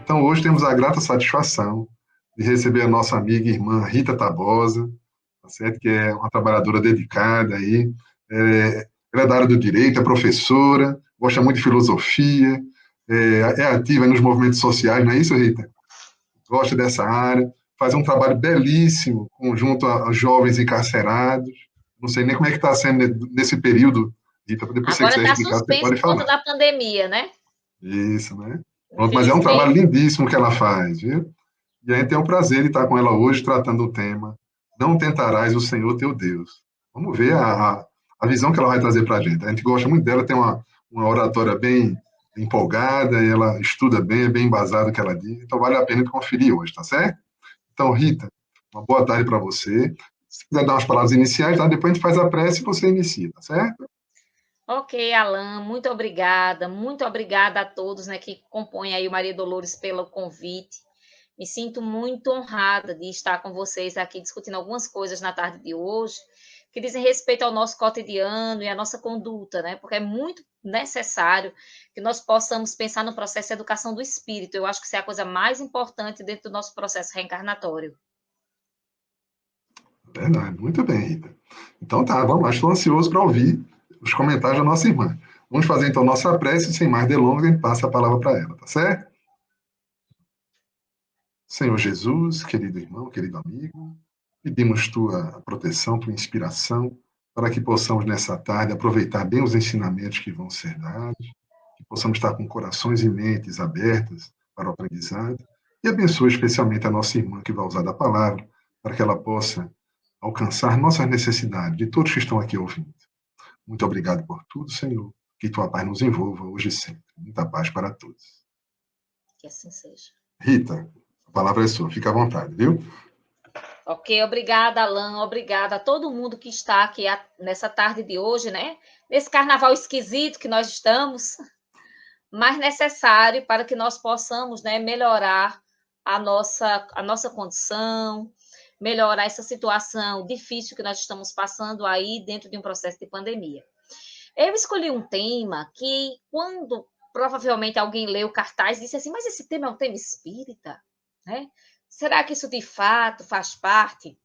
Então, hoje temos a grata satisfação de receber a nossa amiga e irmã Rita Tabosa, tá certo? Que é uma trabalhadora dedicada aí, ela é da área do direito, é professora, gosta muito de filosofia, é ativa nos movimentos sociais, não é isso, Rita? Gosta dessa área, faz um trabalho belíssimo junto a jovens encarcerados. Não sei nem como é que está sendo nesse período, Rita, depois se você Agora quiser está explicar, você suspenso pode por conta falar. da pandemia, né? Isso, né? Pronto, mas é um trabalho Infelizmente. lindíssimo que ela faz, viu? E a gente tem o prazer de estar com ela hoje tratando o tema Não Tentarás o Senhor Teu Deus. Vamos ver a visão que ela vai trazer para a gente. A gente gosta muito dela, tem uma oratória bem empolgada, e ela estuda bem, é bem embasado o que ela diz, então vale a pena conferir hoje, tá certo? Então, Rita, uma boa tarde para você. Se quiser dar umas palavras iniciais, tá? Depois a gente faz a prece e você inicia, tá certo? Ok, Alan, muito obrigada a todos, né, que compõem aí o Maria Dolores pelo convite. Me sinto muito honrada de estar com vocês aqui discutindo algumas coisas na tarde de hoje que dizem respeito ao nosso cotidiano e à nossa conduta, né? Porque é muito necessário que nós possamos pensar no processo de educação do espírito. Eu acho que isso é a coisa mais importante dentro do nosso processo reencarnatório. Verdade, muito bem, Rita. Então tá, vamos lá, estou ansioso para ouvir os comentários da nossa irmã. Vamos fazer então nossa prece, sem mais delongas, a gente passa a palavra para ela, tá certo? Senhor Jesus, querido irmão, querido amigo, pedimos tua proteção, tua inspiração, para que possamos nessa tarde aproveitar bem os ensinamentos que vão ser dados, que possamos estar com corações e mentes abertas para o aprendizado, e abençoe especialmente a nossa irmã que vai usar da palavra, para que ela possa alcançar nossas necessidades, de todos que estão aqui ouvindo. Muito obrigado por tudo, Senhor. Que tua paz nos envolva hoje e sempre. Muita paz para todos. Que assim seja. Rita, a palavra é sua. Fica à vontade, viu? Ok, obrigada, Alan, obrigada a todo mundo que está aqui nessa tarde de hoje, né? Nesse carnaval esquisito que nós estamos, mas necessário para que nós possamos, né, melhorar a nossa condição, melhorar essa situação difícil que nós estamos passando aí dentro de um processo de pandemia. Eu escolhi um tema que, quando provavelmente alguém leu o cartaz, disse assim, mas esse tema é um tema espírita, né? Será que isso de fato faz parte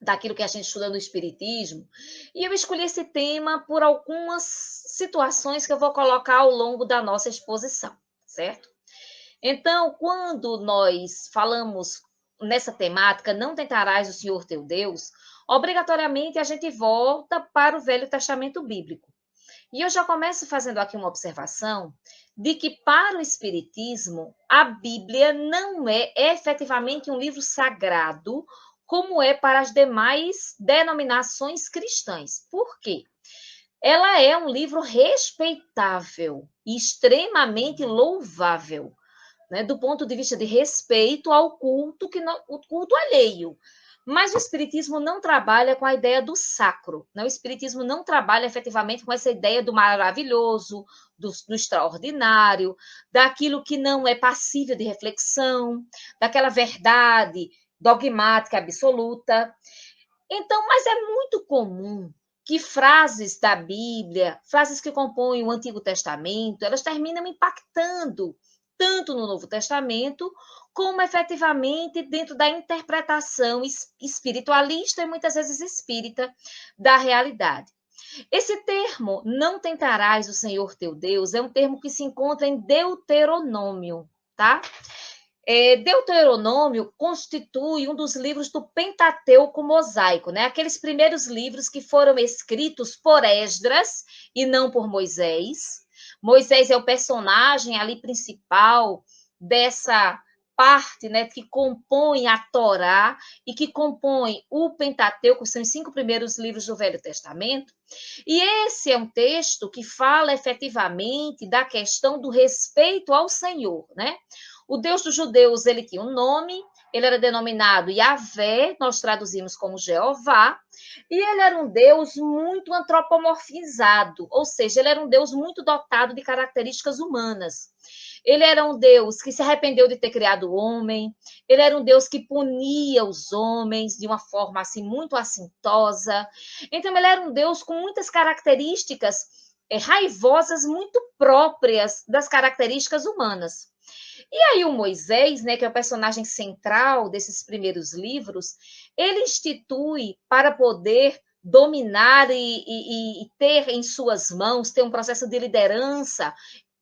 daquilo que a gente estuda no Espiritismo? E eu escolhi esse tema por algumas situações que eu vou colocar ao longo da nossa exposição, certo? Então, quando nós falamos nessa temática, não tentarás o Senhor teu Deus, obrigatoriamente a gente volta para o Velho Testamento Bíblico. E eu já começo fazendo aqui uma observação de que, para o Espiritismo, a Bíblia não é efetivamente um livro sagrado, como é para as demais denominações cristãs. Por quê? Ela é um livro respeitável e extremamente louvável, né, do ponto de vista de respeito ao culto, o culto alheio. Mas o Espiritismo não trabalha com a ideia do sacro, né? O Espiritismo não trabalha efetivamente com essa ideia do maravilhoso, do extraordinário, daquilo que não é passível de reflexão, daquela verdade dogmática absoluta. Então, mas é muito comum que frases da Bíblia, frases que compõem o Antigo Testamento, elas terminam impactando tanto no Novo Testamento, como efetivamente dentro da interpretação espiritualista e muitas vezes espírita da realidade. Esse termo, não tentarás o Senhor teu Deus, é um termo que se encontra em Deuteronômio, tá? Deuteronômio constitui um dos livros do Pentateuco mosaico, né? Aqueles primeiros livros que foram escritos por Esdras e não por Moisés. Moisés é o personagem ali principal dessa parte, né, que compõe a Torá e que compõe o Pentateuco, são os 5 primeiros livros do Velho Testamento. E esse é um texto que fala efetivamente da questão do respeito ao Senhor, né? O Deus dos judeus, ele tinha um nome, ele era denominado Yahvé, nós traduzimos como Jeová, e ele era um Deus muito antropomorfizado, ou seja, ele era um Deus muito dotado de características humanas. Ele era um Deus que se arrependeu de ter criado o homem, ele era um Deus que punia os homens de uma forma assim muito assintosa. Então, ele era um Deus com muitas características raivosas muito próprias das características humanas. E aí o Moisés, né, que é o personagem central desses primeiros livros, ele institui para poder dominar e ter em suas mãos, ter um processo de liderança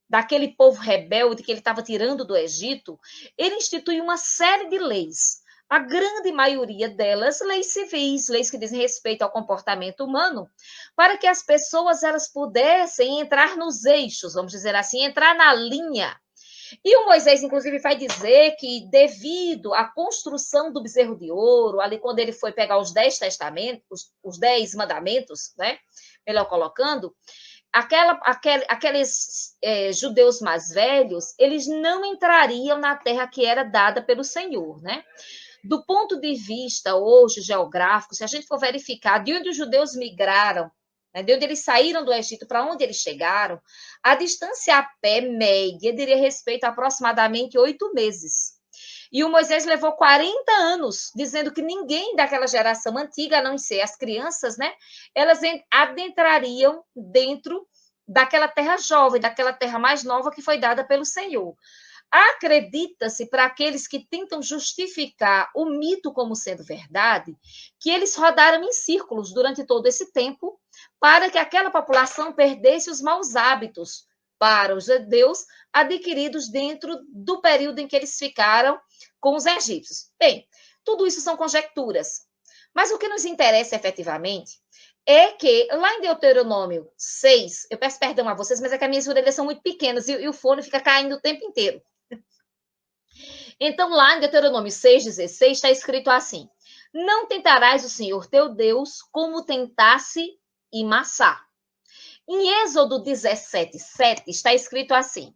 daquele povo rebelde que ele estava tirando do Egito, ele institui uma série de leis. A grande maioria delas, leis civis, leis que dizem respeito ao comportamento humano, para que as pessoas elas pudessem entrar nos eixos, vamos dizer assim, entrar na linha. E o Moisés, inclusive, vai dizer que, devido à construção do bezerro de ouro, ali quando ele foi pegar os 10 testamentos, os 10 mandamentos, né? Melhor colocando, aqueles judeus mais velhos, eles não entrariam na terra que era dada pelo Senhor, né? Do ponto de vista hoje geográfico, se a gente for verificar de onde os judeus migraram, né, de onde eles saíram do Egito para onde eles chegaram, a distância a pé média diria respeito a aproximadamente 8 meses. E o Moisés levou 40 anos, dizendo que ninguém daquela geração antiga, a não ser as crianças, né, elas adentrariam dentro daquela terra jovem, daquela terra mais nova que foi dada pelo Senhor. Acredita-se, para aqueles que tentam justificar o mito como sendo verdade, que eles rodaram em círculos durante todo esse tempo para que aquela população perdesse os maus hábitos para os judeus adquiridos dentro do período em que eles ficaram com os egípcios. Bem, tudo isso são conjecturas. Mas o que nos interessa efetivamente é que lá em Deuteronômio 6, eu peço perdão a vocês, mas é que as minhas orelhas são muito pequenas e o fone fica caindo o tempo inteiro. Então, lá em Deuteronômio 6,16, está escrito assim: não tentarás o Senhor teu Deus como tentasse em Massá. Em Êxodo 17,7, está escrito assim: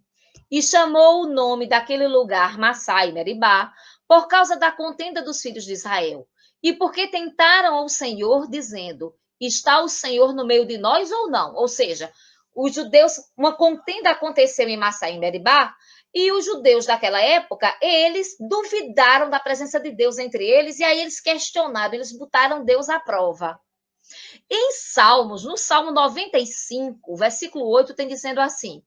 e chamou o nome daquele lugar Massá e Meribá, por causa da contenda dos filhos de Israel, e porque tentaram ao Senhor, dizendo: está o Senhor no meio de nós ou não? Ou seja, os judeus, uma contenda aconteceu em Massá e Meribá, e os judeus daquela época, eles duvidaram da presença de Deus entre eles, e aí eles questionaram, eles botaram Deus à prova. Em Salmos, no Salmo 95, versículo 8, tem dizendo assim: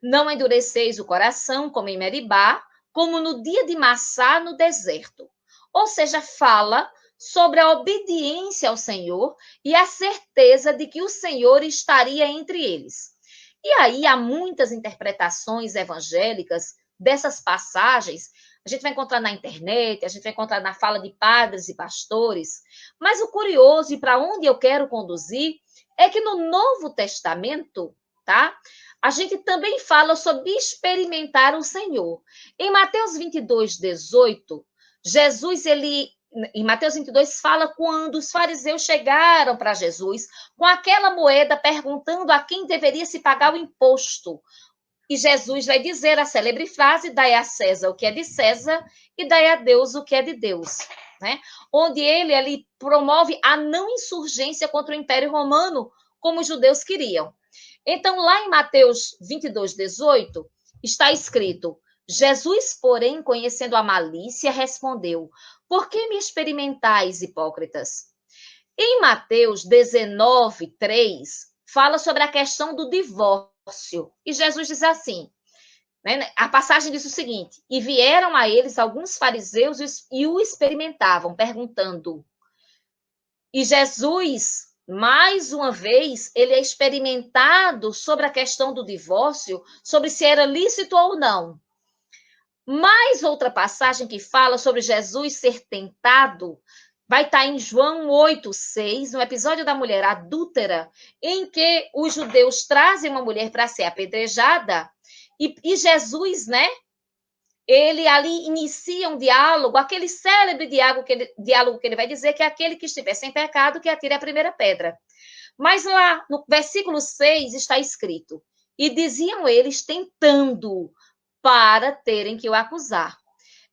não endureceis o coração como em Meribá, como no dia de Massá no deserto. Ou seja, fala sobre a obediência ao Senhor e a certeza de que o Senhor estaria entre eles. E aí há muitas interpretações evangélicas dessas passagens. A gente vai encontrar na internet, a gente vai encontrar na fala de padres e pastores. Mas o curioso e para onde eu quero conduzir é que no Novo Testamento, tá? A gente também fala sobre experimentar o Senhor. Em Mateus 22:18, Jesus, em Mateus 22, fala quando os fariseus chegaram para Jesus com aquela moeda perguntando a quem deveria se pagar o imposto. E Jesus vai dizer a célebre frase: dai a César o que é de César e dai a Deus o que é de Deus. Né? Onde ele ali promove a não insurgência contra o Império Romano, como os judeus queriam. Então, lá em Mateus 22:18, está escrito: Jesus, porém, conhecendo a malícia, respondeu: por que me experimentais, hipócritas? Em Mateus 19:3, fala sobre a questão do divórcio. E Jesus diz assim, né? A passagem diz o seguinte: e vieram a eles alguns fariseus e o experimentavam, perguntando. E Jesus, mais uma vez, ele é experimentado sobre a questão do divórcio, sobre se era lícito ou não. Mais outra passagem que fala sobre Jesus ser tentado vai estar em João 8:6, no episódio da mulher adúltera, em que os judeus trazem uma mulher para ser apedrejada, e Jesus, né, ele ali inicia um diálogo, aquele célebre diálogo que ele vai dizer que é aquele que estiver sem pecado que atire a primeira pedra. Mas lá no versículo 6 está escrito: e diziam eles tentando para terem que o acusar.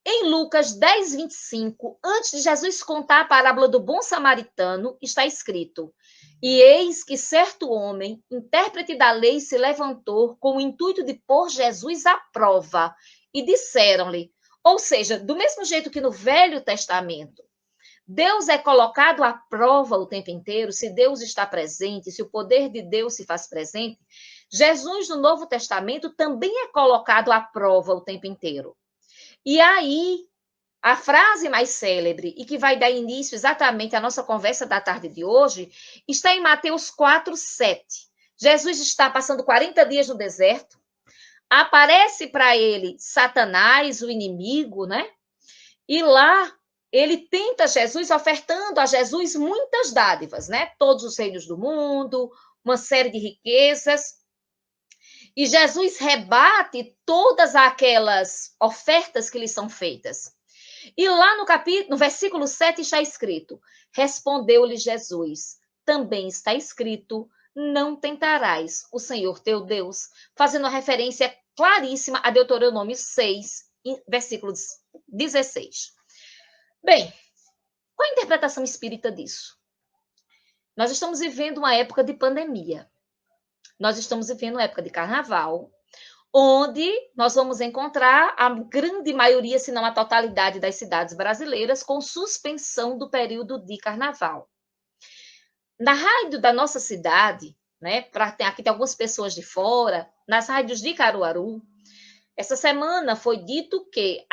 Em Lucas 10:25, antes de Jesus contar a parábola do bom samaritano, está escrito: e eis que certo homem, intérprete da lei, se levantou com o intuito de pôr Jesus à prova, e disseram-lhe, ou seja, do mesmo jeito que no Velho Testamento, Deus é colocado à prova o tempo inteiro, se Deus está presente, se o poder de Deus se faz presente, Jesus no Novo Testamento também é colocado à prova o tempo inteiro. E aí, a frase mais célebre, e que vai dar início exatamente à nossa conversa da tarde de hoje, está em Mateus 4:7. Jesus está passando 40 dias no deserto, aparece para ele Satanás, o inimigo, né? E lá ele tenta Jesus, ofertando a Jesus muitas dádivas, né? Todos os reinos do mundo, uma série de riquezas. E Jesus rebate todas aquelas ofertas que lhe são feitas. E lá no versículo 7 está escrito: respondeu-lhe Jesus, também está escrito, não tentarás o Senhor teu Deus, fazendo uma referência claríssima a Deuteronômio 6, versículo 16. Bem, qual a interpretação espírita disso? Nós estamos vivendo uma época de pandemia. Nós estamos vivendo uma época de carnaval, onde nós vamos encontrar a grande maioria, se não a totalidade das cidades brasileiras, com suspensão do período de carnaval. Na rádio da nossa cidade, né, aqui tem algumas pessoas de fora, nas rádios de Caruaru, essa semana foi dito que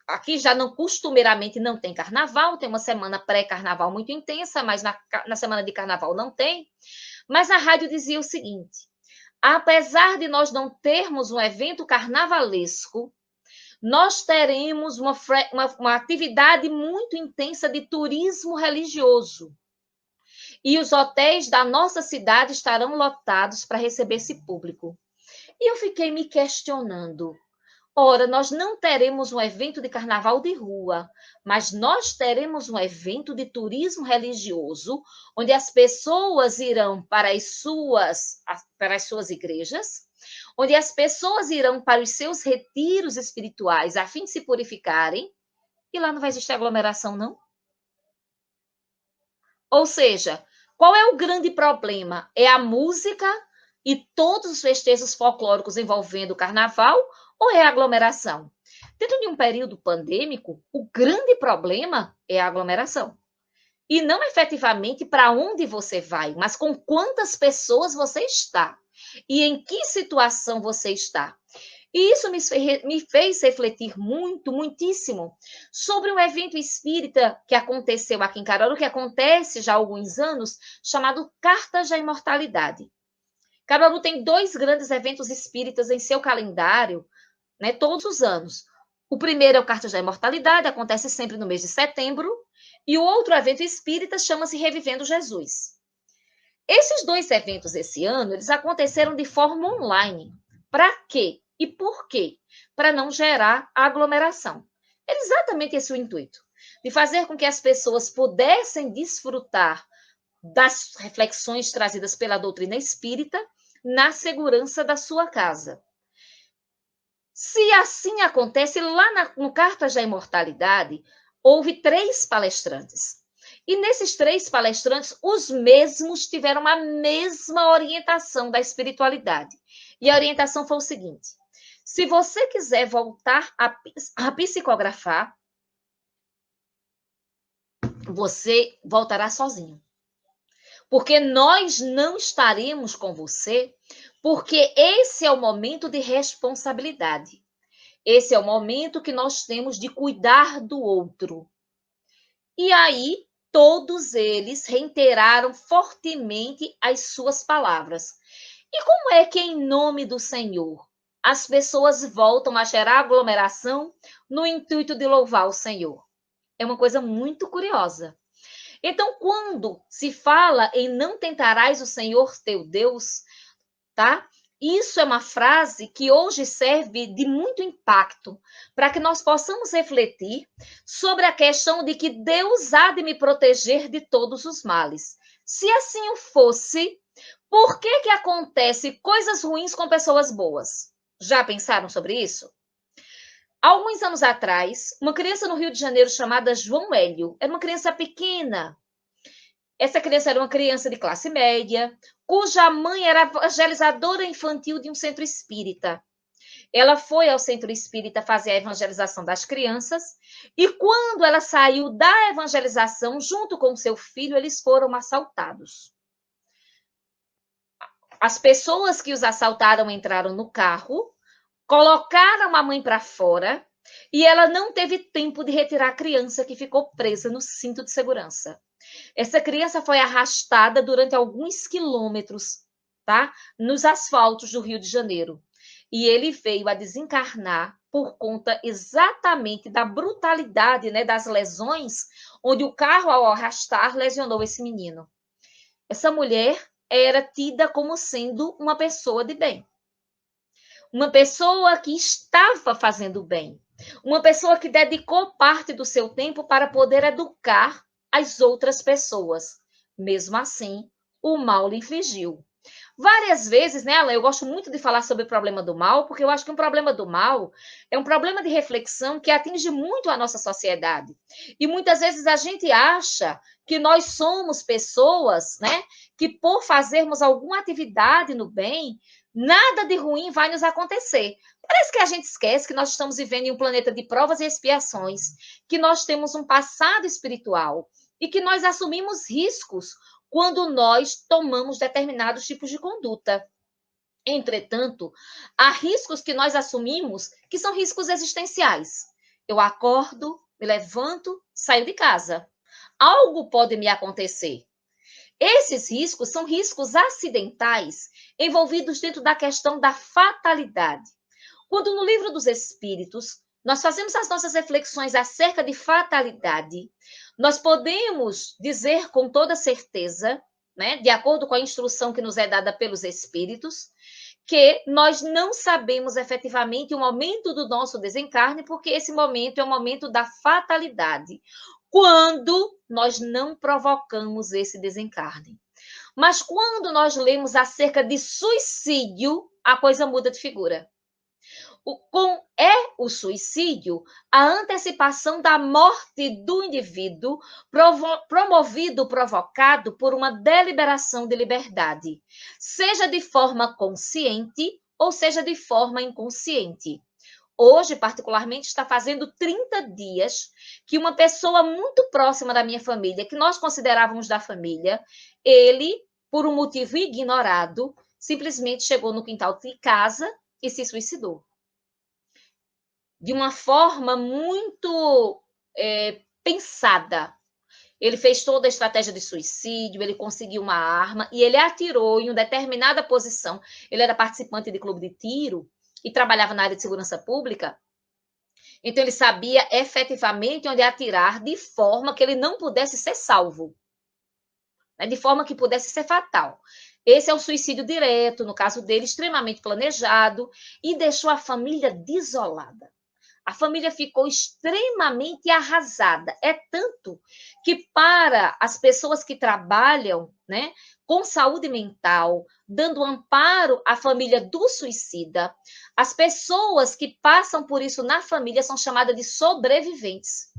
aqui já não costumeiramente não tem carnaval, tem uma semana pré-carnaval muito intensa, mas na semana de carnaval não tem. Mas a rádio dizia o seguinte: apesar de nós não termos um evento carnavalesco, nós teremos uma atividade muito intensa de turismo religioso. E os hotéis da nossa cidade estarão lotados para receber esse público. E eu fiquei me questionando. Ora, nós não teremos um evento de carnaval de rua, mas nós teremos um evento de turismo religioso, onde as pessoas irão para as suas igrejas, onde as pessoas irão para os seus retiros espirituais a fim de se purificarem, e lá não vai existir aglomeração, não? Ou seja, qual é o grande problema? É a música e todos os festejos folclóricos envolvendo o carnaval, ou é a aglomeração? Dentro de um período pandêmico, o grande problema é a aglomeração. E não efetivamente para onde você vai, mas com quantas pessoas você está. E em que situação você está. E isso me fez refletir muitíssimo, sobre um evento espírita que aconteceu aqui em Caruaru, que acontece já há alguns anos, chamado Cartas da Imortalidade. Caruaru tem 2 grandes eventos espíritas em seu calendário, né, todos os anos. O primeiro é o Cartas da Imortalidade, acontece sempre no mês de setembro, e o outro evento espírita chama-se Revivendo Jesus. Esses 2 eventos esse ano, eles aconteceram de forma online. Para quê? E por quê? Para não gerar aglomeração. É exatamente esse o intuito, de fazer com que as pessoas pudessem desfrutar das reflexões trazidas pela doutrina espírita na segurança da sua casa. Se assim acontece, lá no Cartas da Imortalidade, houve 3 palestrantes. E nesses 3 palestrantes, os mesmos tiveram a mesma orientação da espiritualidade. E a orientação foi o seguinte: se você quiser voltar a psicografar, você voltará sozinho. Porque nós não estaremos com você, porque esse é o momento de responsabilidade. Esse é o momento que nós temos de cuidar do outro. E aí, todos eles reiteraram fortemente as suas palavras. E como é que, em nome do Senhor, as pessoas voltam a gerar aglomeração no intuito de louvar o Senhor? É uma coisa muito curiosa. Então, quando se fala em não tentarás o Senhor teu Deus, tá? Isso é uma frase que hoje serve de muito impacto para que nós possamos refletir sobre a questão de que Deus há de me proteger de todos os males. Se assim o fosse, por que acontece coisas ruins com pessoas boas? Já pensaram sobre isso? Há alguns anos atrás, uma criança no Rio de Janeiro chamada João Hélio, era uma criança pequena. Essa criança era uma criança de classe média, cuja mãe era evangelizadora infantil de um centro espírita. Ela foi ao centro espírita fazer a evangelização das crianças, e quando ela saiu da evangelização, junto com seu filho, eles foram assaltados. As pessoas que os assaltaram entraram no carro, colocaram a mãe para fora E ela não teve tempo de retirar a criança que ficou presa no cinto de segurança. Essa criança foi arrastada durante alguns quilômetros, tá? Nos asfaltos do Rio de Janeiro. E ele veio a desencarnar por conta exatamente da brutalidade, né, das lesões, onde o carro, ao arrastar, lesionou esse menino. Essa mulher era tida como sendo uma pessoa de bem. Uma pessoa que estava fazendo bem. Uma pessoa que dedicou parte do seu tempo para poder educar as outras pessoas. Mesmo assim, o mal lhe infligiu. Várias vezes, né, Alain, eu gosto muito de falar sobre o problema do mal, porque eu acho que um problema do mal é um problema de reflexão que atinge muito a nossa sociedade. E muitas vezes a gente acha que nós somos pessoas, né, que por fazermos alguma atividade no bem, nada de ruim vai nos acontecer. Parece que a gente esquece que nós estamos vivendo em um planeta de provas e expiações, que nós temos um passado espiritual e que nós assumimos riscos quando nós tomamos determinados tipos de conduta. Entretanto, há riscos que nós assumimos que são riscos existenciais. Eu acordo, me levanto, saio de casa. Algo pode me acontecer. Esses riscos são riscos acidentais envolvidos dentro da questão da fatalidade. Quando no Livro dos Espíritos nós fazemos as nossas reflexões acerca de fatalidade, nós podemos dizer com toda certeza, né, de acordo com a instrução que nos é dada pelos Espíritos, que nós não sabemos efetivamente o momento do nosso desencarne, porque esse momento é o momento da fatalidade, quando nós não provocamos esse desencarne. Mas quando nós lemos acerca de suicídio, a coisa muda de figura. O suicídio a antecipação da morte do indivíduo provocado por uma deliberação de liberdade, seja de forma consciente ou seja de forma inconsciente. Hoje, particularmente, está fazendo 30 dias que uma pessoa muito próxima da minha família, que nós considerávamos da família, ele, por um motivo ignorado, simplesmente chegou no quintal de casa e se suicidou. De uma forma muito pensada. Ele fez toda a estratégia de suicídio, ele conseguiu uma arma e ele atirou em uma determinada posição. Ele era participante de clube de tiro e trabalhava na área de segurança pública. Então, ele sabia efetivamente onde atirar de forma que ele não pudesse ser salvo, né? De forma que pudesse ser fatal. Esse é um suicídio direto, no caso dele, extremamente planejado e deixou a família desolada. A família ficou extremamente arrasada. É tanto que para as pessoas que trabalham, né, com saúde mental, dando amparo à família do suicida, as pessoas que passam por isso na família são chamadas de sobreviventes.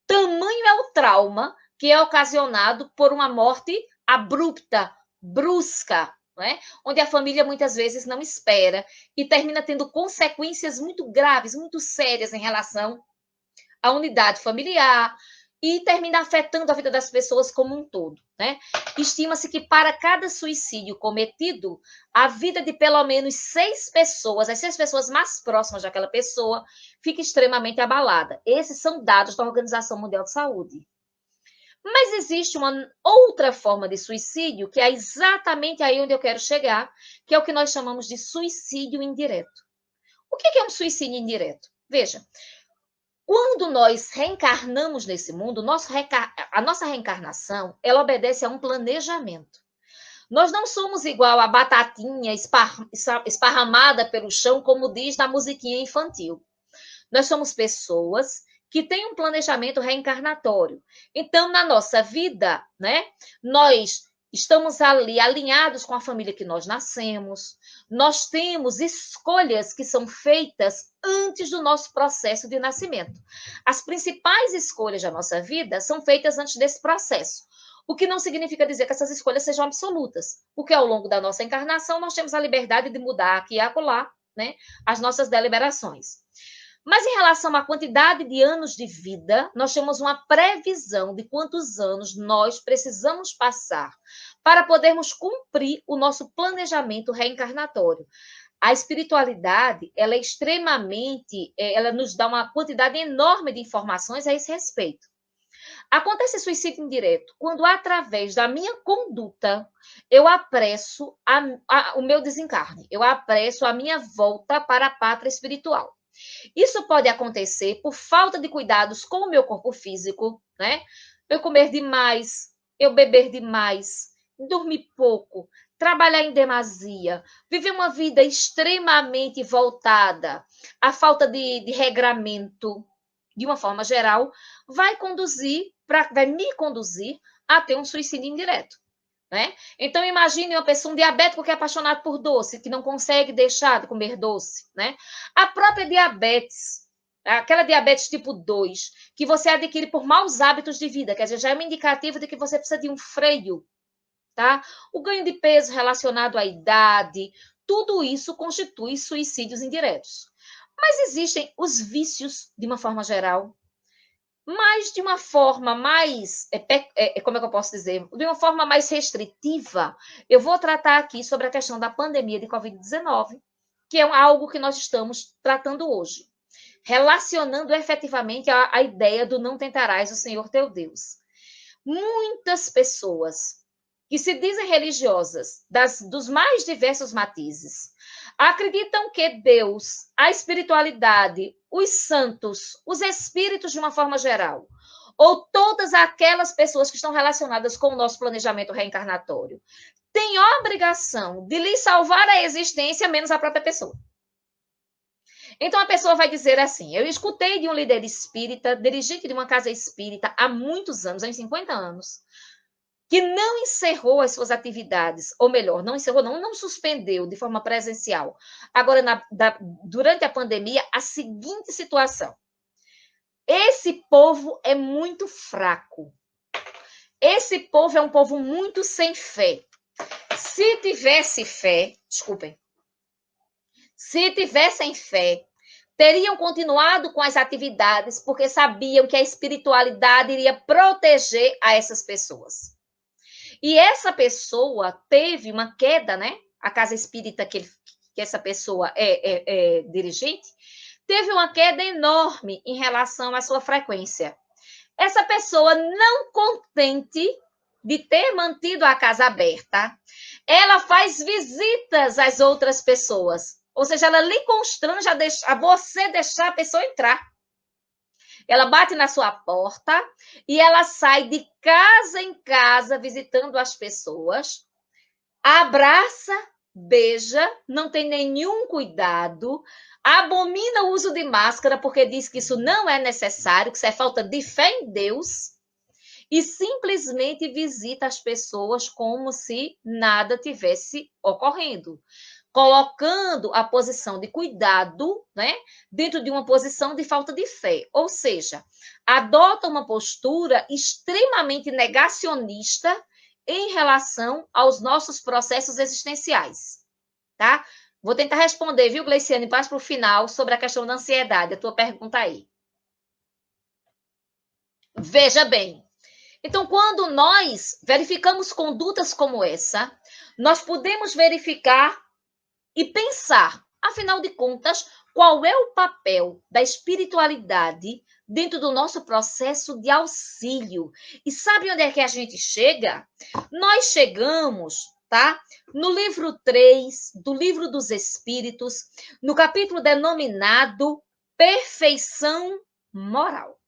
Tamanho é o trauma que é ocasionado por uma morte abrupta, brusca, né? Onde a família muitas vezes não espera e termina tendo consequências muito graves, muito sérias em relação à unidade familiar e termina afetando a vida das pessoas como um todo, né? Estima-se que para cada suicídio cometido, a vida de pelo menos 6 pessoas, as 6 pessoas mais próximas daquela pessoa, fica extremamente abalada. Esses são dados da Organização Mundial de Saúde. Mas existe uma outra forma de suicídio, que é exatamente aí onde eu quero chegar, que é o que nós chamamos de suicídio indireto. O que é um suicídio indireto? Veja, quando nós reencarnamos nesse mundo, a nossa reencarnação, ela obedece a um planejamento. Nós não somos igual a batatinha esparramada pelo chão, como diz na musiquinha infantil. Nós somos pessoas que tem um planejamento reencarnatório. Então, na nossa vida, né, nós estamos ali alinhados com a família que nós nascemos, nós temos escolhas que são feitas antes do nosso processo de nascimento. As principais escolhas da nossa vida são feitas antes desse processo. O que não significa dizer que essas escolhas sejam absolutas, porque ao longo da nossa encarnação nós temos a liberdade de mudar aqui e acolá, né, as nossas deliberações. Mas em relação à quantidade de anos de vida, nós temos uma previsão de quantos anos nós precisamos passar para podermos cumprir o nosso planejamento reencarnatório. A espiritualidade, ela é extremamente, ela nos dá uma quantidade enorme de informações a esse respeito. Acontece suicídio indireto quando, através da minha conduta, eu apresso o meu desencarne, eu apresso a minha volta para a pátria espiritual. Isso pode acontecer por falta de cuidados com o meu corpo físico, né? Eu comer demais, eu beber demais, dormir pouco, trabalhar em demasia, viver uma vida extremamente voltada à falta de regramento, de uma forma geral, vai me conduzir a ter um suicídio indireto. Né? Então, imagine uma pessoa, um diabético que é apaixonado por doce, que não consegue deixar de comer doce. Né? A própria diabetes, aquela diabetes tipo 2, que você adquire por maus hábitos de vida, quer dizer, já é um indicativo de que você precisa de um freio. Tá? O ganho de peso relacionado à idade, tudo isso constitui suicídios indiretos. Mas existem os vícios, de uma forma geral, mas de uma forma mais, como é que eu posso dizer? De uma forma mais restritiva, eu vou tratar aqui sobre a questão da pandemia de Covid-19, que é algo que nós estamos tratando hoje, relacionando efetivamente a ideia do não tentarás o Senhor teu Deus. Muitas pessoas que se dizem religiosas, dos mais diversos matizes, acreditam que Deus, a espiritualidade, os santos, os espíritos de uma forma geral, ou todas aquelas pessoas que estão relacionadas com o nosso planejamento reencarnatório, têm obrigação de lhe salvar a existência, menos a própria pessoa. Então a pessoa vai dizer assim: eu escutei de um líder espírita, dirigente de uma casa espírita há muitos anos, há uns 50 anos, que não encerrou as suas atividades, ou melhor, não encerrou, não suspendeu de forma presencial. Agora, durante a pandemia, a seguinte situação: esse povo é muito fraco. Esse povo é um povo muito sem fé. Se tivesse fé, desculpem, se tivessem fé, teriam continuado com as atividades, porque sabiam que a espiritualidade iria proteger a essas pessoas. E essa pessoa teve uma queda, né? A casa espírita que essa pessoa é dirigente, teve uma queda enorme em relação à sua frequência. Essa pessoa, não contente de ter mantido a casa aberta, ela faz visitas às outras pessoas. Ou seja, ela lhe constrange a você deixar a pessoa entrar. Ela bate na sua porta e ela sai de casa em casa visitando as pessoas, abraça, beija, não tem nenhum cuidado, abomina o uso de máscara porque diz que isso não é necessário, que isso é falta de fé em Deus, e simplesmente visita as pessoas como se nada tivesse ocorrendo, colocando a posição de cuidado, né, dentro de uma posição de falta de fé. Ou seja, adota uma postura extremamente negacionista em relação aos nossos processos existenciais, tá? Vou tentar responder, viu, Gleiciane? Passa para o final sobre a questão da ansiedade, a tua pergunta aí. Veja bem. Então, quando nós verificamos condutas como essa, nós podemos verificar e pensar, afinal de contas, qual é o papel da espiritualidade dentro do nosso processo de auxílio. E sabe onde é que a gente chega? Nós chegamos, tá? No livro 3 do Livro dos Espíritos, no capítulo denominado Perfeição Moral.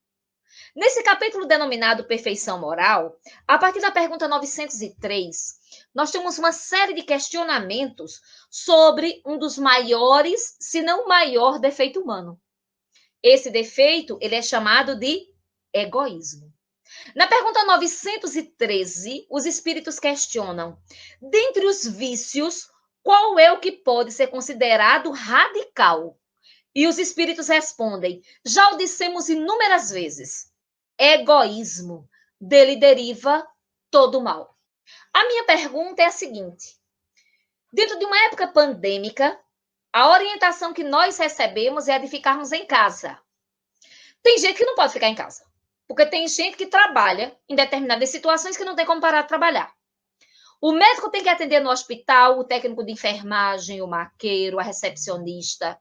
Nesse capítulo denominado Perfeição Moral, a partir da pergunta 903, nós temos uma série de questionamentos sobre um dos maiores, se não o maior, defeito humano. Esse defeito, ele é chamado de egoísmo. Na pergunta 913, os espíritos questionam: dentre os vícios, qual é o que pode ser considerado radical? E os espíritos respondem: já o dissemos inúmeras vezes. Egoísmo, dele deriva todo o mal. A minha pergunta é a seguinte: dentro de uma época pandêmica, a orientação que nós recebemos é a de ficarmos em casa. Tem gente que não pode ficar em casa, porque tem gente que trabalha em determinadas situações que não tem como parar de trabalhar. O médico tem que atender no hospital, o técnico de enfermagem, o maqueiro, a recepcionista.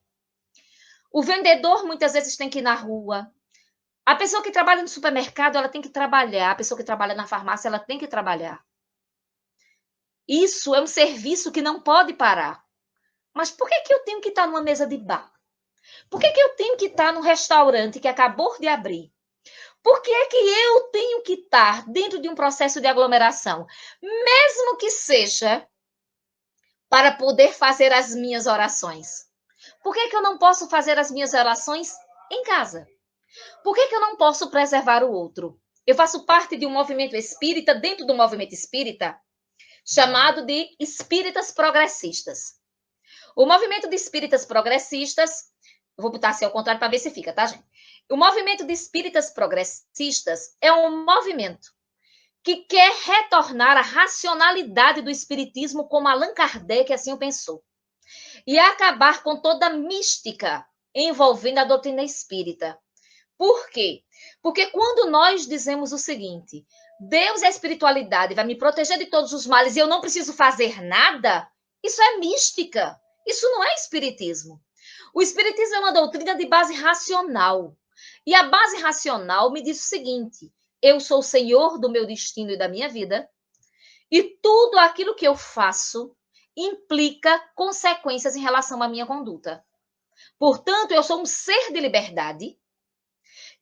O vendedor muitas vezes tem que ir na rua. A pessoa que trabalha no supermercado, ela tem que trabalhar. A pessoa que trabalha na farmácia, ela tem que trabalhar. Isso é um serviço que não pode parar. Mas por que eu tenho que estar numa mesa de bar? Por que eu tenho que estar num restaurante que acabou de abrir? Por que eu tenho que estar dentro de um processo de aglomeração? Mesmo que seja para poder fazer as minhas orações. Por que eu não posso fazer as minhas orações em casa? Por que eu não posso preservar o outro? Eu faço parte de um movimento espírita, dentro do movimento espírita, chamado de espíritas progressistas. O movimento de espíritas progressistas, vou botar assim ao contrário para ver se fica, tá, gente? O movimento de espíritas progressistas é um movimento que quer retornar à racionalidade do espiritismo, como Allan Kardec assim o pensou, e acabar com toda a mística envolvendo a doutrina espírita. Por quê? Porque quando nós dizemos o seguinte, Deus é a espiritualidade, vai me proteger de todos os males e eu não preciso fazer nada, isso é mística, isso não é espiritismo. O espiritismo é uma doutrina de base racional. E a base racional me diz o seguinte, eu sou o senhor do meu destino e da minha vida, e tudo aquilo que eu faço implica consequências em relação à minha conduta. Portanto, eu sou um ser de liberdade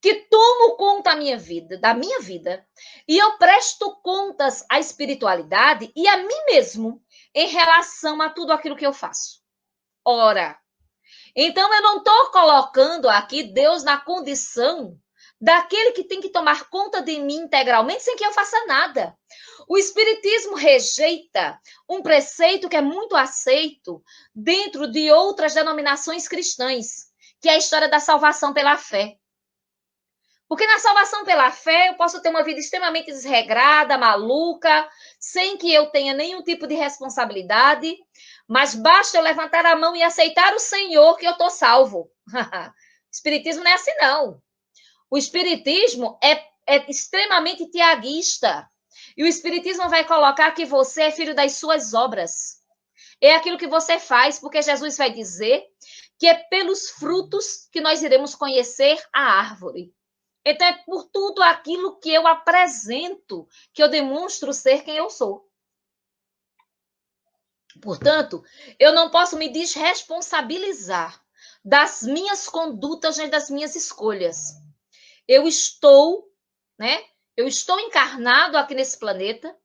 que tomo conta da minha vida, e eu presto contas à espiritualidade e a mim mesmo em relação a tudo aquilo que eu faço. Ora, então eu não estou colocando aqui Deus na condição daquele que tem que tomar conta de mim integralmente sem que eu faça nada. O Espiritismo rejeita um preceito que é muito aceito dentro de outras denominações cristãs, que é a história da salvação pela fé. Porque na salvação pela fé eu posso ter uma vida extremamente desregrada, maluca, sem que eu tenha nenhum tipo de responsabilidade, mas basta eu levantar a mão e aceitar o Senhor que eu estou salvo. O Espiritismo não é assim, não. O Espiritismo é extremamente tiaguista. E o Espiritismo vai colocar que você é filho das suas obras. É aquilo que você faz, porque Jesus vai dizer que é pelos frutos que nós iremos conhecer a árvore. Então, é por tudo aquilo que eu apresento que eu demonstro ser quem eu sou. Portanto, eu não posso me desresponsabilizar das minhas condutas nem das minhas escolhas. Eu estou encarnado aqui nesse planeta,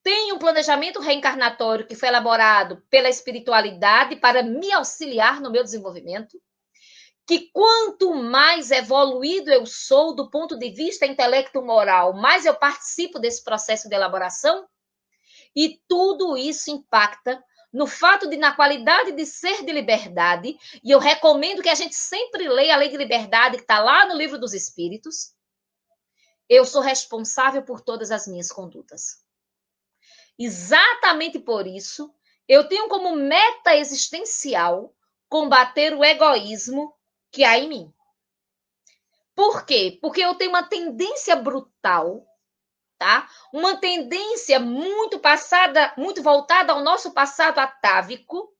tenho um planejamento reencarnatório que foi elaborado pela espiritualidade para me auxiliar no meu desenvolvimento, que quanto mais evoluído eu sou do ponto de vista intelecto-moral, mais eu participo desse processo de elaboração, e tudo isso impacta no fato de, na qualidade de ser de liberdade, e eu recomendo que a gente sempre leia a Lei de Liberdade, que está lá no Livro dos Espíritos, eu sou responsável por todas as minhas condutas. Exatamente por isso, eu tenho como meta existencial combater o egoísmo que há em mim. Por quê? Porque eu tenho uma tendência brutal, tá? Uma tendência muito voltada ao nosso passado atávico,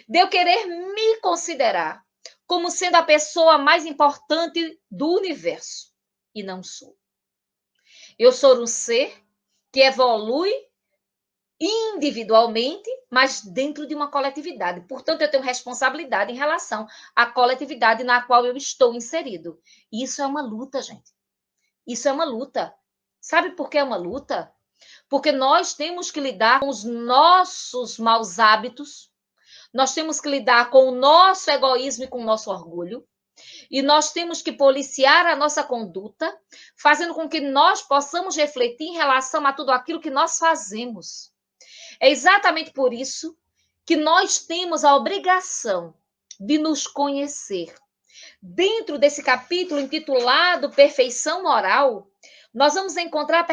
de eu querer me considerar como sendo a pessoa mais importante do universo. E não sou. Eu sou um ser que evolui individualmente, mas dentro de uma coletividade. Portanto, eu tenho responsabilidade em relação à coletividade na qual eu estou inserido. E isso é uma luta, gente. Isso é uma luta. Sabe por que é uma luta? Porque nós temos que lidar com os nossos maus hábitos, nós temos que lidar com o nosso egoísmo e com o nosso orgulho, e nós temos que policiar a nossa conduta, fazendo com que nós possamos refletir em relação a tudo aquilo que nós fazemos. É exatamente por isso que nós temos a obrigação de nos conhecer. Dentro desse capítulo intitulado Perfeição Moral, nós vamos encontrar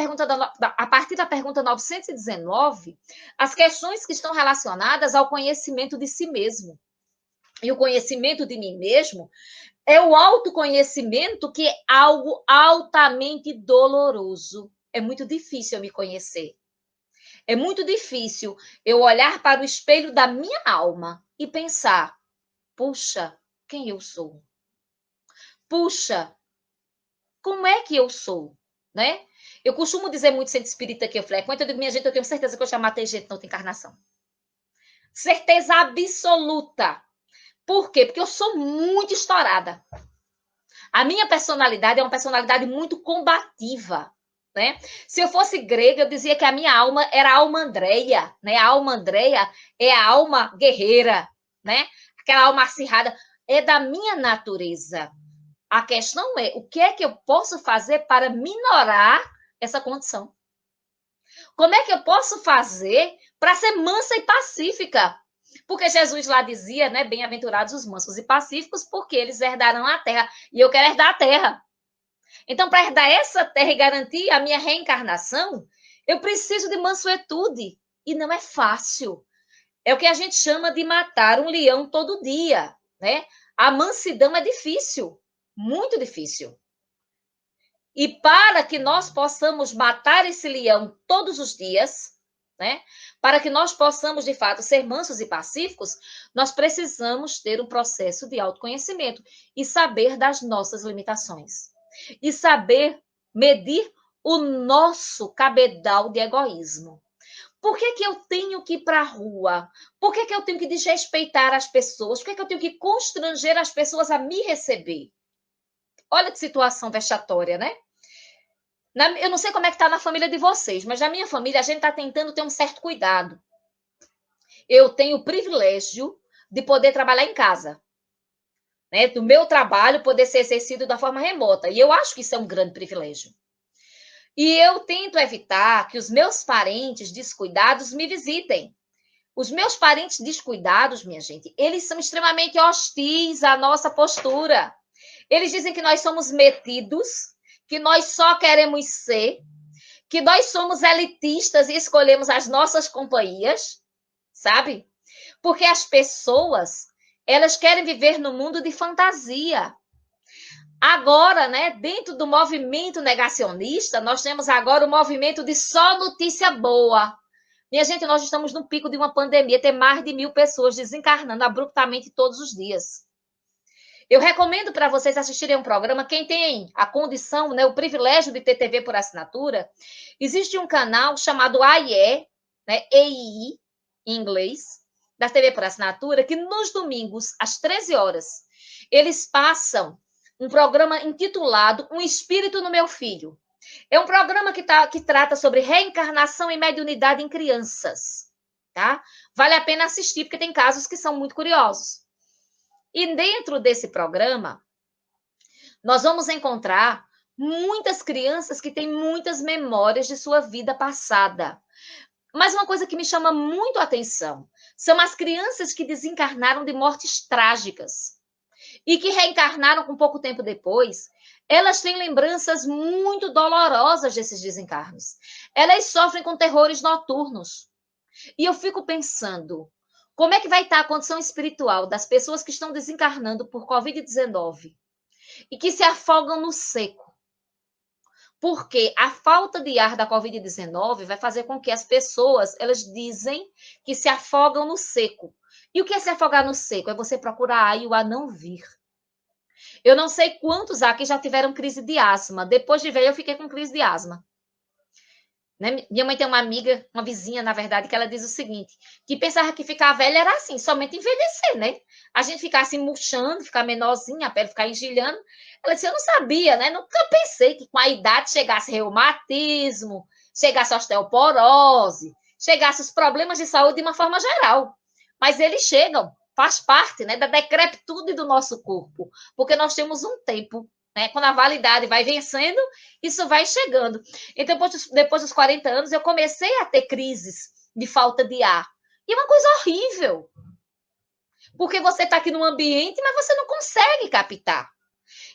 a partir da pergunta 919, as questões que estão relacionadas ao conhecimento de si mesmo. E o conhecimento de mim mesmo é o autoconhecimento, que é algo altamente doloroso. É muito difícil eu me conhecer. É muito difícil eu olhar para o espelho da minha alma e pensar: puxa, quem eu sou? Puxa, como é que eu sou? Né? Eu costumo dizer muito centro espírita que eu frequento, eu digo, minha gente, eu tenho certeza que eu já matei gente na outra encarnação. Certeza absoluta. Por quê? Porque eu sou muito estourada. A minha personalidade é uma personalidade muito combativa. Né? Se eu fosse grega, eu dizia que a minha alma era a alma Andreia. Né? A alma Andreia é a alma guerreira. Né? Aquela alma acirrada. É da minha natureza. A questão é, o que é que eu posso fazer para minorar essa condição? Como é que eu posso fazer para ser mansa e pacífica? Porque Jesus lá dizia, né, bem-aventurados os mansos e pacíficos, porque eles herdarão a terra. E eu quero herdar a terra. Então, para herdar essa terra e garantir a minha reencarnação, eu preciso de mansuetude. E não é fácil. É o que a gente chama de matar um leão todo dia, né? A mansidão é difícil, muito difícil. E para que nós possamos matar esse leão todos os dias, né? Para que nós possamos, de fato, ser mansos e pacíficos, nós precisamos ter um processo de autoconhecimento e saber das nossas limitações. E saber medir o nosso cabedal de egoísmo. Por que, que eu tenho que ir para a rua? Por que, que eu tenho que desrespeitar as pessoas? Por que, que eu tenho que constranger as pessoas a me receber? Olha que situação vexatória, né? Eu não sei como é que está na família de vocês, mas na minha família a gente está tentando ter um certo cuidado. Eu tenho o privilégio de poder trabalhar em casa. Né? Do meu trabalho poder ser exercido da forma remota. E eu acho que isso é um grande privilégio. E eu tento evitar que os meus parentes descuidados me visitem. Os meus parentes descuidados, minha gente, eles são extremamente hostis à nossa postura. Eles dizem que nós somos metidos, que nós só queremos ser, que nós somos elitistas e escolhemos as nossas companhias, sabe? Porque as pessoas, elas querem viver no mundo de fantasia. Agora, né, dentro do movimento negacionista, nós temos agora o movimento de só notícia boa. Minha gente, nós estamos no pico de uma pandemia, tem mais de 1.000 pessoas desencarnando abruptamente todos os dias. Eu recomendo para vocês assistirem um programa, quem tem a condição, né, o privilégio de ter TV por assinatura, existe um canal chamado AIE, né, EII, em inglês, da TV por assinatura, que nos domingos, às 13 horas, eles passam um programa intitulado Um Espírito no Meu Filho. É um programa que trata sobre reencarnação e mediunidade em crianças. Tá? Vale a pena assistir, porque tem casos que são muito curiosos. E dentro desse programa, nós vamos encontrar muitas crianças que têm muitas memórias de sua vida passada. Mas uma coisa que me chama muito a atenção são as crianças que desencarnaram de mortes trágicas e que reencarnaram com pouco tempo depois. Elas têm lembranças muito dolorosas desses desencarnes. Elas sofrem com terrores noturnos. E eu fico pensando, como é que vai estar a condição espiritual das pessoas que estão desencarnando por Covid-19 e que se afogam no seco? Porque a falta de ar da Covid-19 vai fazer com que as pessoas, elas dizem que se afogam no seco. E o que é se afogar no seco? É você procurar ar e o ar não vir. Eu não sei quantos aqui já tiveram crise de asma. Depois de ver, eu fiquei com crise de asma. Né? Minha mãe tem uma amiga, uma vizinha, na verdade, que ela diz o seguinte, que pensava que ficar velha era assim, somente envelhecer, né? A gente ficar assim murchando, ficar menorzinha, a pele ficar engelhando. Ela disse, eu não sabia, né? Nunca pensei que com a idade chegasse reumatismo, chegasse osteoporose, chegasse os problemas de saúde de uma forma geral. Mas eles chegam, faz parte, né, da decrepitude do nosso corpo, porque nós temos um tempo, né? Quando a validade vai vencendo, isso vai chegando. Então, depois dos 40 anos, eu comecei a ter crises de falta de ar. E é uma coisa horrível. Porque você está aqui num ambiente, mas você não consegue captar.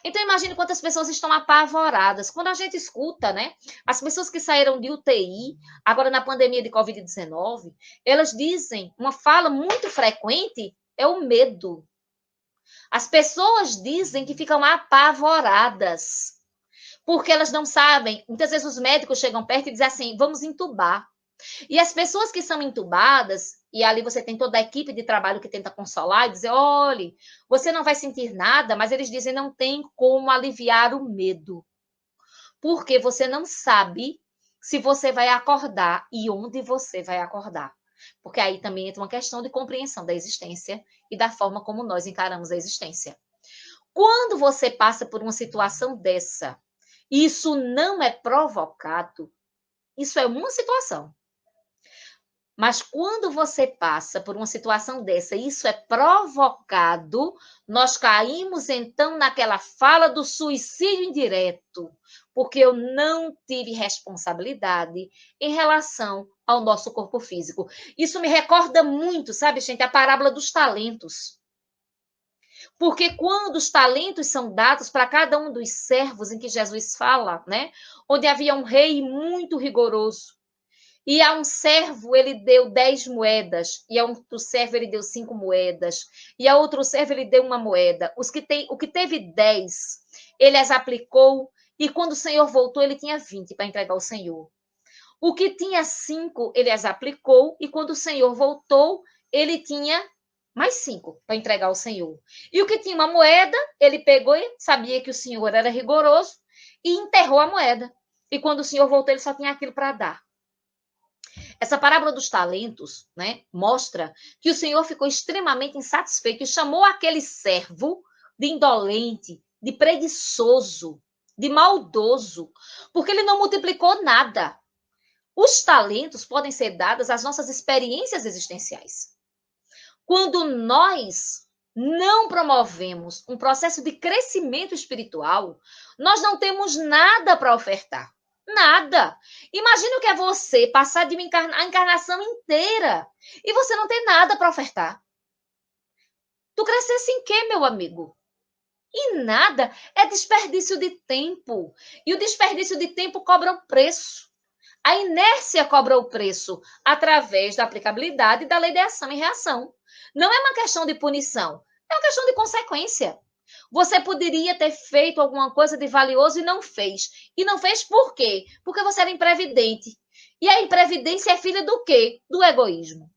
Então, imagine quantas pessoas estão apavoradas. Quando a gente escuta, né, as pessoas que saíram de UTI, agora na pandemia de Covid-19, elas dizem, uma fala muito frequente, é o medo. As pessoas dizem que ficam apavoradas, porque elas não sabem. Muitas vezes os médicos chegam perto e dizem assim, vamos entubar. E as pessoas que são entubadas, e ali você tem toda a equipe de trabalho que tenta consolar e dizer, olhe, você não vai sentir nada, mas eles dizem, não tem como aliviar o medo. Porque você não sabe se você vai acordar e onde você vai acordar. Porque aí também entra uma questão de compreensão da existência e da forma como nós encaramos a existência. Quando você passa por uma situação dessa, e isso não é provocado, isso é uma situação. Mas quando você passa por uma situação dessa, e isso é provocado, nós caímos então naquela fala do suicídio indireto, porque eu não tive responsabilidade em relação ao nosso corpo físico. Isso me recorda muito, sabe, gente, a parábola dos talentos. Porque quando os talentos são dados para cada um dos servos em que Jesus fala, né, onde havia um rei muito rigoroso, e a um servo ele deu 10 moedas, e a outro servo ele deu 5 moedas, e a outro servo ele deu 1 moeda. O que teve 10, ele as aplicou, e quando o Senhor voltou, ele tinha 20 para entregar ao Senhor. O que tinha 5, ele as aplicou, e quando o Senhor voltou, ele tinha mais 5 para entregar ao Senhor. E o que tinha 1 moeda, ele pegou e sabia que o Senhor era rigoroso, e enterrou a moeda. E quando o Senhor voltou, ele só tinha aquilo para dar. Essa parábola dos talentos, né, mostra que o Senhor ficou extremamente insatisfeito e chamou aquele servo de indolente, de preguiçoso, de maldoso, porque ele não multiplicou nada. Os talentos podem ser dados às nossas experiências existenciais. Quando nós não promovemos um processo de crescimento espiritual, nós não temos nada para ofertar. Nada. Imagina o que é você passar de a encarnação inteira e você não tem nada para ofertar. Tu crescesse em quê, meu amigo? Em nada. É desperdício de tempo. E o desperdício de tempo cobra um preço. A inércia cobra o preço através da aplicabilidade da lei de ação e reação. Não é uma questão de punição, é uma questão de consequência. Você poderia ter feito alguma coisa de valioso e não fez. E não fez por quê? Porque você era imprevidente. E a imprevidência é filha do quê? Do egoísmo.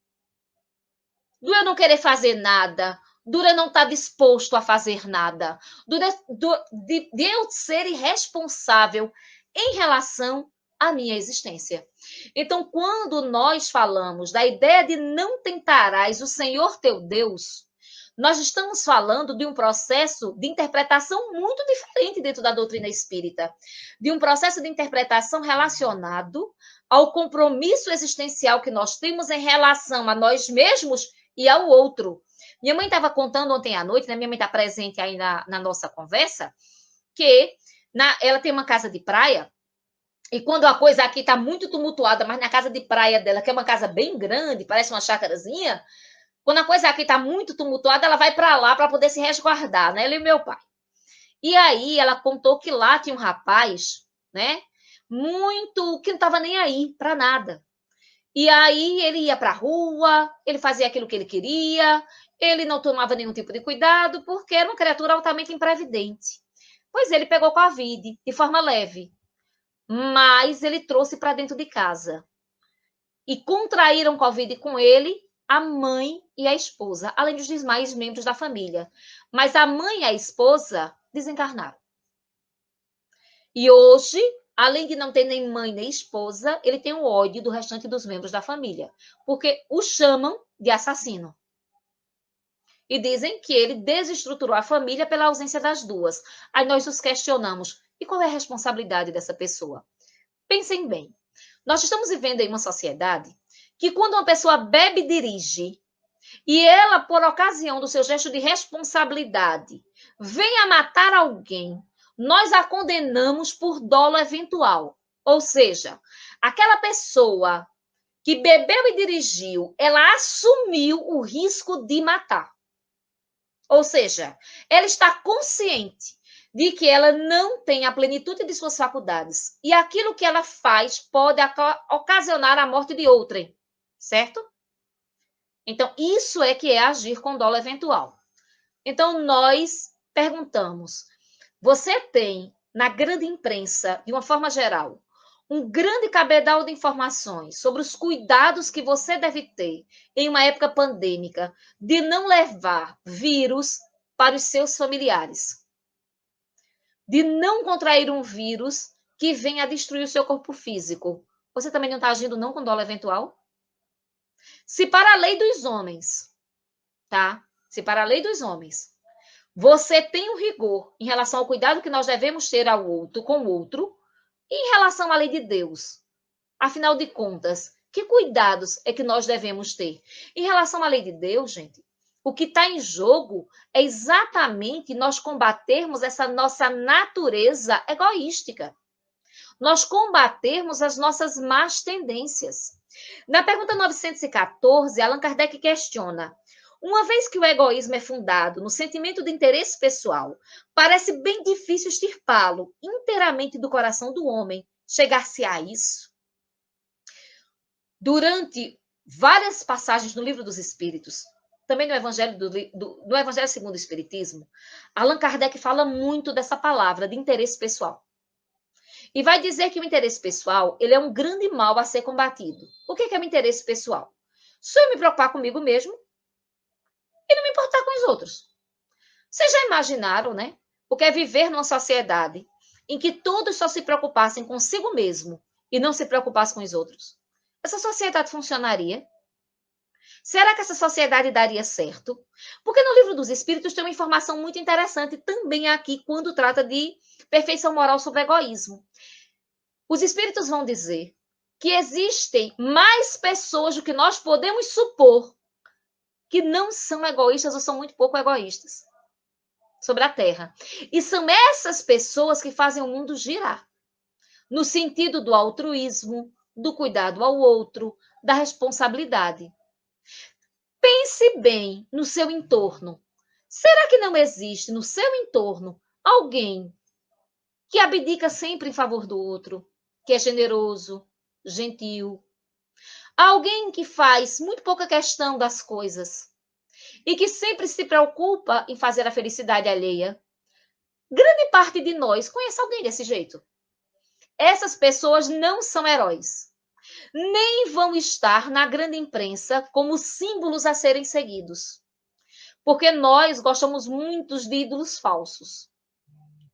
Do eu não querer fazer nada, do eu não estar disposto a fazer nada, de eu ser irresponsável em relação à minha existência. Então, quando nós falamos da ideia de não tentarás o Senhor teu Deus, nós estamos falando de um processo de interpretação muito diferente dentro da doutrina espírita, de um processo de interpretação relacionado ao compromisso existencial que nós temos em relação a nós mesmos e ao outro. Minha mãe estava contando ontem à noite, né? Minha mãe está presente aí na nossa conversa, que ela tem uma casa de praia, e quando a coisa aqui está muito tumultuada, mas na casa de praia dela, que é uma casa bem grande, parece uma chácarazinha, quando a coisa aqui está muito tumultuada, ela vai para lá para poder se resguardar, né? Ela e meu pai. E aí ela contou que lá tinha um rapaz, né? Muito, que não estava nem aí para nada. E aí ele ia para a rua, ele fazia aquilo que ele queria, ele não tomava nenhum tipo de cuidado, porque era uma criatura altamente imprevidente. Pois ele pegou Covid de forma leve, mas ele trouxe para dentro de casa. E contraíram Covid com ele a mãe e a esposa, além dos demais membros da família. Mas a mãe e a esposa desencarnaram. E hoje, além de não ter nem mãe nem esposa, ele tem o ódio do restante dos membros da família, porque o chamam de assassino. E dizem que ele desestruturou a família pela ausência das duas. Aí nós nos questionamos, e qual é a responsabilidade dessa pessoa? Pensem bem, nós estamos vivendo em uma sociedade que quando uma pessoa bebe e dirige, e ela, por ocasião do seu gesto de responsabilidade, vem a matar alguém, nós a condenamos por dolo eventual. Ou seja, aquela pessoa que bebeu e dirigiu, ela assumiu o risco de matar. Ou seja, ela está consciente de que ela não tem a plenitude de suas faculdades. E aquilo que ela faz pode ocasionar a morte de outrem, certo? Então, isso é que é agir com dolo eventual. Então, nós perguntamos, você tem, na grande imprensa, de uma forma geral, um grande cabedal de informações sobre os cuidados que você deve ter em uma época pandêmica de não levar vírus para os seus familiares, de não contrair um vírus que venha a destruir o seu corpo físico. Você também não está agindo não com dolo eventual? Se para a lei dos homens, tá? Se para a lei dos homens, você tem um rigor em relação ao cuidado que nós devemos ter ao outro, com o outro, e em relação à lei de Deus. Afinal de contas, que cuidados é que nós devemos ter? Em relação à lei de Deus, gente, o que está em jogo é exatamente nós combatermos essa nossa natureza egoística. Nós combatermos as nossas más tendências. Na pergunta 914, Allan Kardec questiona: uma vez que o egoísmo é fundado no sentimento de interesse pessoal, parece bem difícil extirpá-lo inteiramente do coração do homem. Chegar-se a isso? Durante várias passagens no Livro dos Espíritos, também no Evangelho segundo o Espiritismo, Allan Kardec fala muito dessa palavra, de interesse pessoal. E vai dizer que o interesse pessoal, ele é um grande mal a ser combatido. O que é o interesse pessoal? Se eu me preocupar comigo mesmo e não me importar com os outros. Vocês já imaginaram, né? O que é viver numa sociedade em que todos só se preocupassem consigo mesmo e não se preocupassem com os outros? Essa sociedade funcionaria? Será que essa sociedade daria certo? Porque no Livro dos Espíritos tem uma informação muito interessante também aqui quando trata de perfeição moral sobre egoísmo. Os Espíritos vão dizer que existem mais pessoas do que nós podemos supor que não são egoístas ou são muito pouco egoístas sobre a Terra. E são essas pessoas que fazem o mundo girar, no sentido do altruísmo, do cuidado ao outro, da responsabilidade. Pense bem no seu entorno. Será que não existe no seu entorno alguém que abdica sempre em favor do outro, que é generoso, gentil? Alguém que faz muito pouca questão das coisas e que sempre se preocupa em fazer a felicidade alheia? Grande parte de nós conhece alguém desse jeito. Essas pessoas não são heróis. Nem vão estar na grande imprensa como símbolos a serem seguidos. Porque nós gostamos muito de ídolos falsos,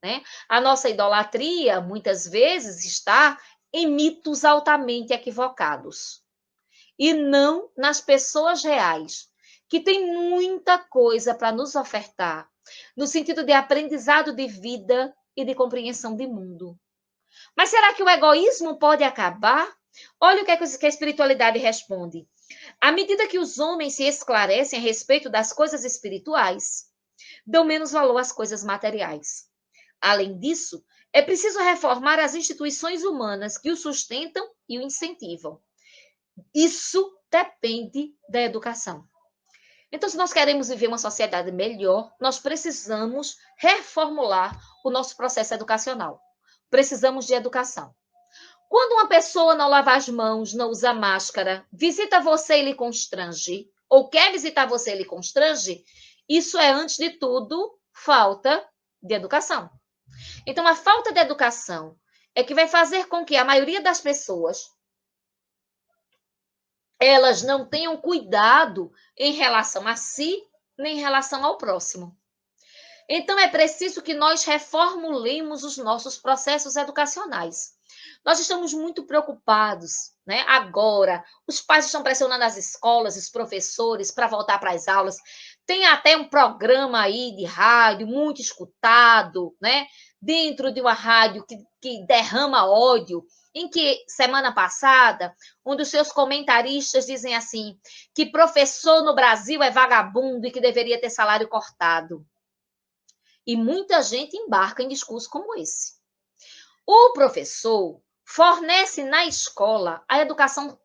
né? A nossa idolatria, muitas vezes, está em mitos altamente equivocados. E não nas pessoas reais, que têm muita coisa para nos ofertar, no sentido de aprendizado de vida e de compreensão de mundo. Mas será que o egoísmo pode acabar? Olha o que a espiritualidade responde. À medida que os homens se esclarecem a respeito das coisas espirituais, dão menos valor às coisas materiais. Além disso, é preciso reformar as instituições humanas que o sustentam e o incentivam. Isso depende da educação. Então, se nós queremos viver uma sociedade melhor, nós precisamos reformular o nosso processo educacional. Precisamos de educação. Quando uma pessoa não lava as mãos, não usa máscara, visita você e lhe constrange, ou quer visitar você e lhe constrange, isso é, antes de tudo, falta de educação. Então, a falta de educação é que vai fazer com que a maioria das pessoas elas não tenham cuidado em relação a si, nem em relação ao próximo. Então, é preciso que nós reformulemos os nossos processos educacionais. Nós estamos muito preocupados, né? Agora, os pais estão pressionando as escolas, os professores para voltar para as aulas. Tem até um programa aí de rádio muito escutado, né? Dentro de uma rádio que derrama ódio, em que, semana passada, um dos seus comentaristas dizem assim, que professor no Brasil é vagabundo e que deveria ter salário cortado. E muita gente embarca em discurso como esse. O professor fornece na escola a educação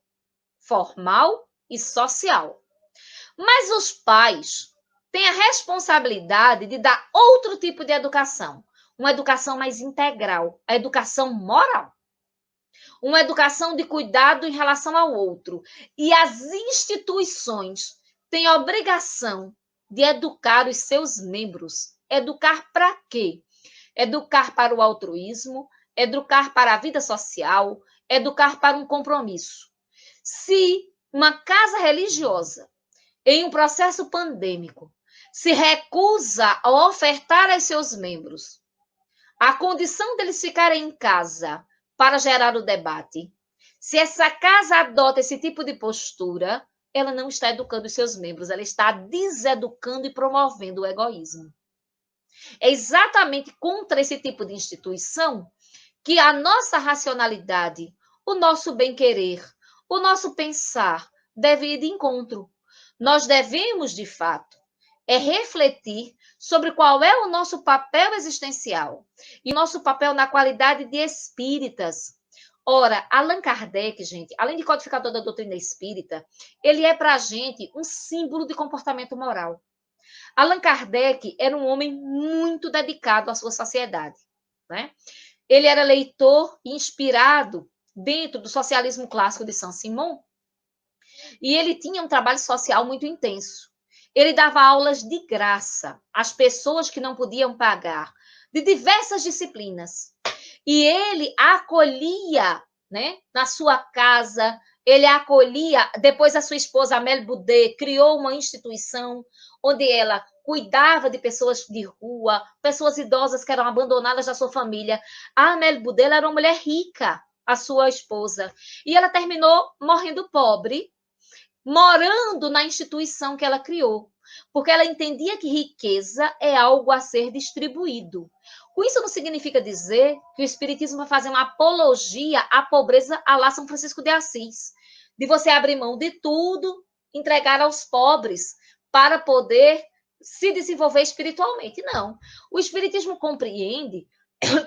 formal e social. Mas os pais têm a responsabilidade de dar outro tipo de educação, uma educação mais integral, a educação moral. Uma educação de cuidado em relação ao outro. E as instituições têm a obrigação de educar os seus membros. Educar para quê? Educar para o altruísmo, educar para a vida social, educar para um compromisso. Se uma casa religiosa, em um processo pandêmico, se recusa a ofertar aos seus membros a condição deles ficarem em casa para gerar o debate, se essa casa adota esse tipo de postura, ela não está educando os seus membros, ela está deseducando e promovendo o egoísmo. É exatamente contra esse tipo de instituição que a nossa racionalidade, o nosso bem-querer, o nosso pensar deve ir de encontro. Nós devemos, de fato, refletir sobre qual é o nosso papel existencial e o nosso papel na qualidade de espíritas. Ora, Allan Kardec, gente, além de codificador da doutrina espírita, ele é para a gente um símbolo de comportamento moral. Allan Kardec era um homem muito dedicado à sua sociedade, né? Ele era leitor e inspirado dentro do socialismo clássico de Saint-Simon, e ele tinha um trabalho social muito intenso. Ele dava aulas de graça às pessoas que não podiam pagar, de diversas disciplinas. E ele acolhia, né, na sua casa, ele acolhia, depois a sua esposa, Amélie Boudet, criou uma instituição onde ela cuidava de pessoas de rua, pessoas idosas que eram abandonadas da sua família. A Amélie Boudet era uma mulher rica, a sua esposa, e ela terminou morrendo pobre, morando na instituição que ela criou, porque ela entendia que riqueza é algo a ser distribuído. Com isso não significa dizer que o Espiritismo vai fazer uma apologia à pobreza à la São Francisco de Assis, de você abrir mão de tudo, entregar aos pobres para poder se desenvolver espiritualmente. Não. O Espiritismo compreende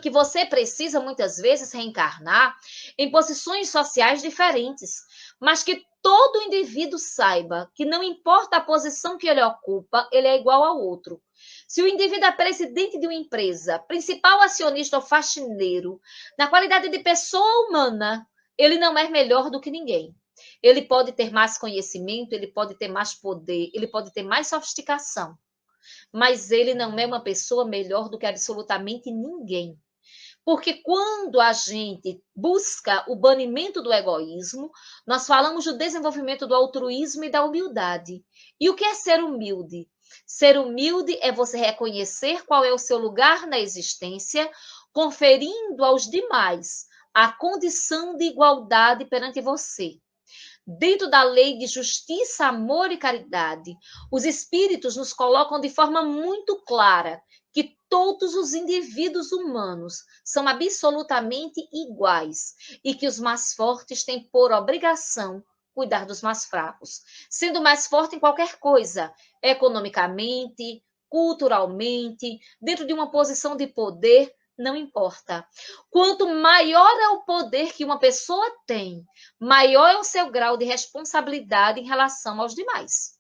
que você precisa, muitas vezes, reencarnar em posições sociais diferentes, mas que todo indivíduo saiba que não importa a posição que ele ocupa, ele é igual ao outro. Se o indivíduo é presidente de uma empresa, principal acionista ou faxineiro, na qualidade de pessoa humana, ele não é melhor do que ninguém. Ele pode ter mais conhecimento, ele pode ter mais poder, ele pode ter mais sofisticação, mas ele não é uma pessoa melhor do que absolutamente ninguém. Porque quando a gente busca o banimento do egoísmo, nós falamos do desenvolvimento do altruísmo e da humildade. E o que é ser humilde? Ser humilde é você reconhecer qual é o seu lugar na existência, conferindo aos demais a condição de igualdade perante você. Dentro da lei de justiça, amor e caridade, os espíritos nos colocam de forma muito clara que todos os indivíduos humanos são absolutamente iguais e que os mais fortes têm por obrigação cuidar dos mais fracos, sendo mais forte em qualquer coisa, economicamente, culturalmente, dentro de uma posição de poder, não importa. Quanto maior é o poder que uma pessoa tem, maior é o seu grau de responsabilidade em relação aos demais,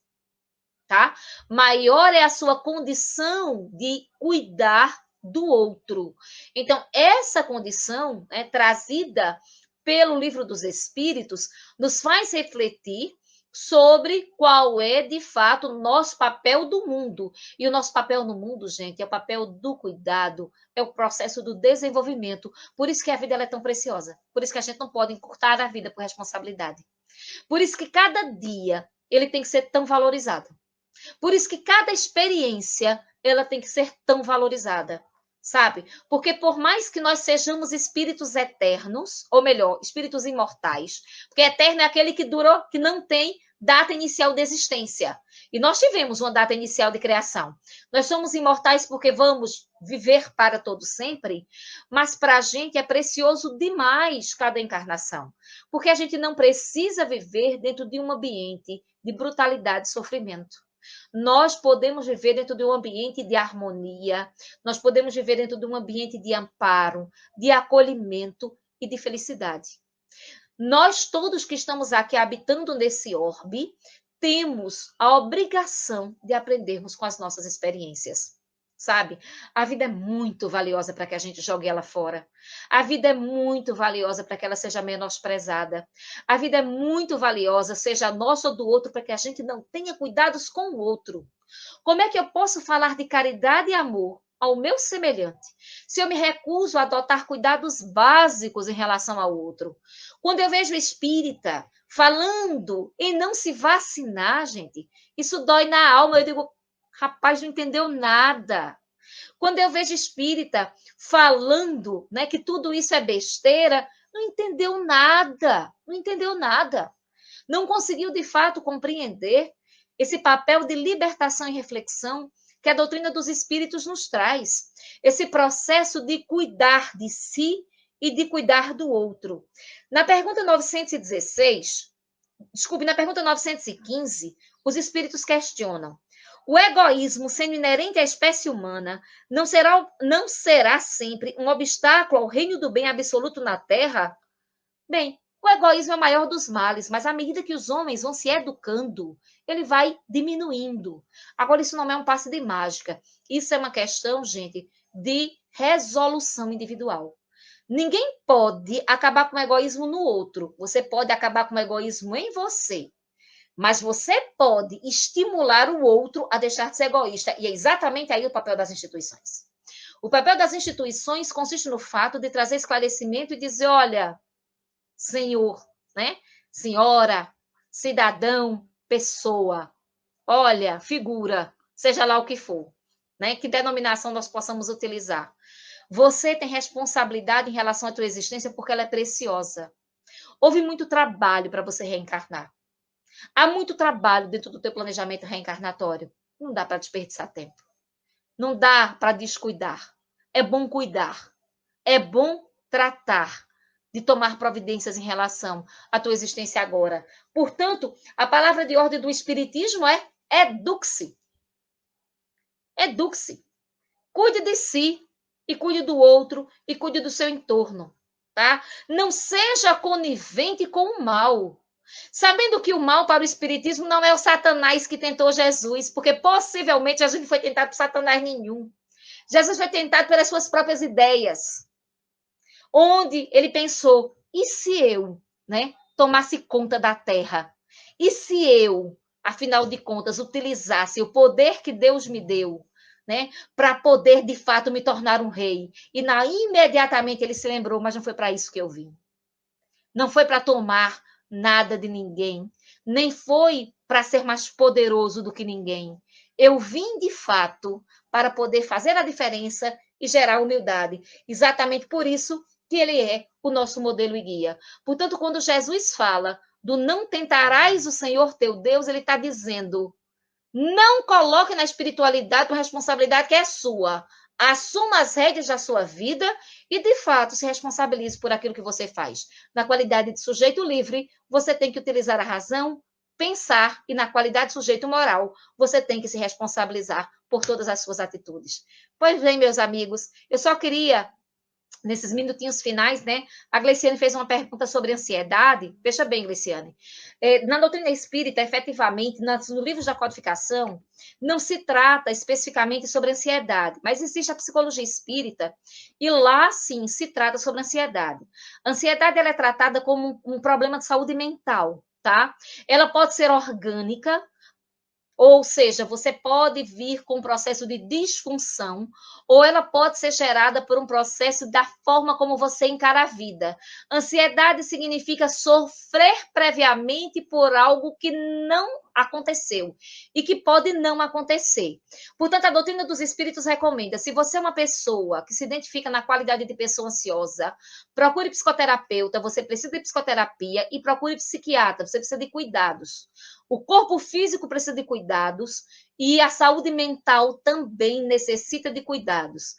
tá? Maior é a sua condição de cuidar do outro. Então, essa condição, né, trazida pelo Livro dos Espíritos, nos faz refletir sobre qual é, de fato, o nosso papel do mundo. E o nosso papel no mundo, gente, é o papel do cuidado, é o processo do desenvolvimento. Por isso que a vida ela é tão preciosa. Por isso que a gente não pode encurtar a vida por responsabilidade. Por isso que cada dia ele tem que ser tão valorizado. Por isso que cada experiência ela tem que ser tão valorizada. Sabe? Porque por mais que nós sejamos espíritos eternos, ou melhor, espíritos imortais, porque eterno é aquele que durou, que não tem data inicial de existência. E nós tivemos uma data inicial de criação. Nós somos imortais porque vamos viver para todo sempre, mas para a gente é precioso demais cada encarnação, porque a gente não precisa viver dentro de um ambiente de brutalidade e sofrimento. Nós podemos viver dentro de um ambiente de harmonia, nós podemos viver dentro de um ambiente de amparo, de acolhimento e de felicidade. Nós todos que estamos aqui habitando nesse orbe, temos a obrigação de aprendermos com as nossas experiências. Sabe? A vida é muito valiosa para que a gente jogue ela fora. A vida é muito valiosa para que ela seja menosprezada. A vida é muito valiosa, seja nossa ou do outro, para que a gente não tenha cuidados com o outro. Como é que eu posso falar de caridade e amor ao meu semelhante, se eu me recuso a adotar cuidados básicos em relação ao outro, quando eu vejo espírita falando em não se vacinar, gente, isso dói na alma. Eu digo, rapaz, não entendeu nada. Quando eu vejo espírita falando, né, que tudo isso é besteira, não entendeu nada, não entendeu nada. Não conseguiu, de fato, compreender esse papel de libertação e reflexão que a doutrina dos espíritos nos traz. Esse processo de cuidar de si e de cuidar do outro. Na pergunta 916, na pergunta 915, os espíritos questionam: o egoísmo, sendo inerente à espécie humana, não será sempre um obstáculo ao reino do bem absoluto na Terra? Bem, o egoísmo é o maior dos males, mas à medida que os homens vão se educando, ele vai diminuindo. Agora, isso não é um passe de mágica. Isso é uma questão, gente, de resolução individual. Ninguém pode acabar com o egoísmo no outro. Você pode acabar com o egoísmo em você. Mas você pode estimular o outro a deixar de ser egoísta. E é exatamente aí o papel das instituições. O papel das instituições consiste no fato de trazer esclarecimento e dizer, olha, senhor, né? Senhora, cidadão, pessoa, olha, figura, seja lá o que for, né? Que denominação nós possamos utilizar. Você tem responsabilidade em relação à tua existência porque ela é preciosa. Houve muito trabalho para você reencarnar. Há muito trabalho dentro do teu planejamento reencarnatório. Não dá para desperdiçar tempo. Não dá para descuidar. É bom cuidar. É bom tratar de tomar providências em relação à tua existência agora. Portanto, a palavra de ordem do Espiritismo é eduque-se. Eduque-se. Cuide de si e cuide do outro e cuide do seu entorno, tá? Não seja conivente com o mal. Sabendo que o mal para o Espiritismo não é o Satanás que tentou Jesus, porque possivelmente Jesus não foi tentado por Satanás nenhum. Jesus foi tentado pelas suas próprias ideias, onde ele pensou, e se eu, né, tomasse conta da terra? E se eu, afinal de contas, utilizasse o poder que Deus me deu, né, para poder, de fato, me tornar um rei? E imediatamente ele se lembrou, mas não foi para isso que eu vim. Não foi para tomar nada de ninguém, nem foi para ser mais poderoso do que ninguém. Eu vim, de fato, para poder fazer a diferença e gerar humildade. Exatamente por isso que ele é o nosso modelo e guia. Portanto, quando Jesus fala do não tentarás o Senhor teu Deus, ele está dizendo, não coloque na espiritualidade uma responsabilidade que é sua. Assuma as rédeas da sua vida e, de fato, se responsabilize por aquilo que você faz. Na qualidade de sujeito livre, você tem que utilizar a razão, pensar, e na qualidade de sujeito moral, você tem que se responsabilizar por todas as suas atitudes. Pois bem, meus amigos, eu só queria, nesses minutinhos finais, né? A Gleiciane fez uma pergunta sobre ansiedade. Veja bem, Gleiciane. Na doutrina espírita, efetivamente, no livro da codificação, não se trata especificamente sobre ansiedade, mas existe a psicologia espírita, e lá, sim, se trata sobre ansiedade. A ansiedade, ela é tratada como um problema de saúde mental, tá? Ela pode ser orgânica, ou seja, você pode vir com um processo de disfunção, ou ela pode ser gerada por um processo da forma como você encara a vida. Ansiedade significa sofrer previamente por algo que não aconteceu e que pode não acontecer. Portanto, a doutrina dos espíritos recomenda, se você é uma pessoa que se identifica na qualidade de pessoa ansiosa, procure psicoterapeuta, você precisa de psicoterapia, e procure psiquiatra, você precisa de cuidados. O corpo físico precisa de cuidados e a saúde mental também necessita de cuidados.